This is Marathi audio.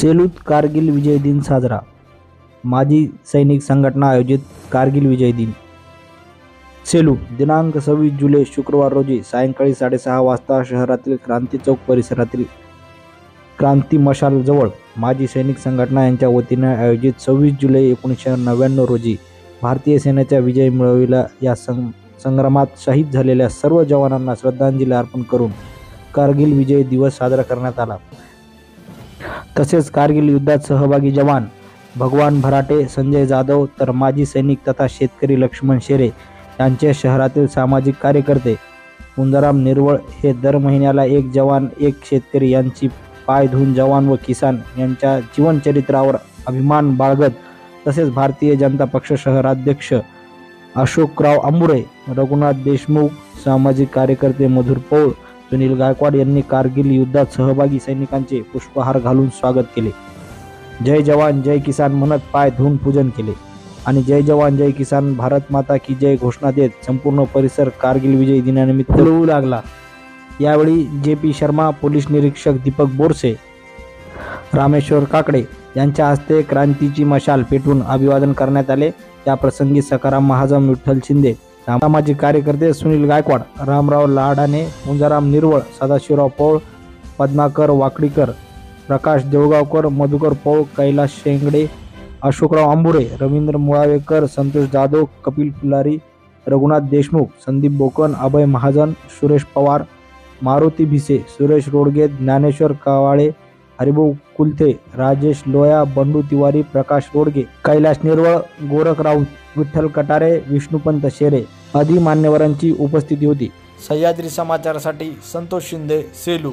सेलूत कारगिल विजय दिन साजरा। माजी सैनिक संघटना आयोजित कारगिल विजय दिन। सेलू दिनांक 26 जुलै शुक्रवार रोजी सायंकाळी 6:30 वाजता शहरातील क्रांती चौक परिसरातील क्रांती मशाल जवळ माजी सैनिक संघटना यांच्या वतीने आयोजित 26 जुलै 1999 रोजी भारतीय सेनेचा विजय मिळविला या संग्रामात शहीद झालेल्या सर्व जवानांना श्रद्धांजली अर्पण करून कारगिल विजय दिवस साजरा करण्यात आला। तसेच कारगिल युद्धात सहभागी जवान भगवान भराटे, संजय जाधव तर माजी सैनिक तथा शेतकरी लक्ष्मण शेरे यांचे शहरातील सामाजिक कार्यकर्ते पुंजाराम निरवळ हे दर महिन्याला एक जवान एक शेतकरी यांची पाय धुवून जवान व किसान यांच्या जीवनचरित्रावर अभिमान बाळगत तसेच भारतीय जनता पक्ष शहराध्यक्ष अशोकराव अंबुरे, रघुनाथ देशमुख, सामाजिक कार्यकर्ते मधुर पौळ, सुनील गायकवाड यांनी कारगिल युद्धात सहभागी सैनिकांचे पुष्पहार घालून स्वागत केले। जय जवान जय किसान म्हणत पाय धुवून पूजन केले आणि जय जवान जय किसान भारत माता की जय घोषणा देत संपूर्ण परिसर कारगिल विजय दिनानिमित्त फुलवू लागला। यावेळी जे.पी. शर्मा, पोलीस निरीक्षक दीपक बोरसे, रामेश्वर काकडे यांच्या हस्ते क्रांतीची मशाल पेटवून अभिवादन करण्यात आले। या प्रसंगी सखाराम महाजन, विठ्ठल शिंदे, सामाजिक कार्यकर्ते सुनील गायकवाड, रामराव लाडाने, पुंजाराम निरवळ, सदाशिवराव पौळ, पद्माकर वाकडीकर, प्रकाश देवगावकर, मधुकर पौळ, कैलास शेंगडे, अशोकराव अंबुरे, रवींद्र मुळावेकर, संतोष जाधव, कपिल फुलारी, रघुनाथ देशमुख, संदीप बोकन, अभय महाजन, सुरेश पवार, मारुती भिसे, सुरेश रोडगे, ज्ञानेश्वर कावाळे, हरिभाऊ कुलथे, राजेश लोया, बंडू तिवारी, प्रकाश रोडगे, कैलास निरवळ, गोरख राऊत, विठ्ठल कटारे, विष्णुपंत शेरे आदी मान्यवरांची उपस्थिती होती। सह्याद्री समाचारसाठी संतोष शिंदे, सेलू।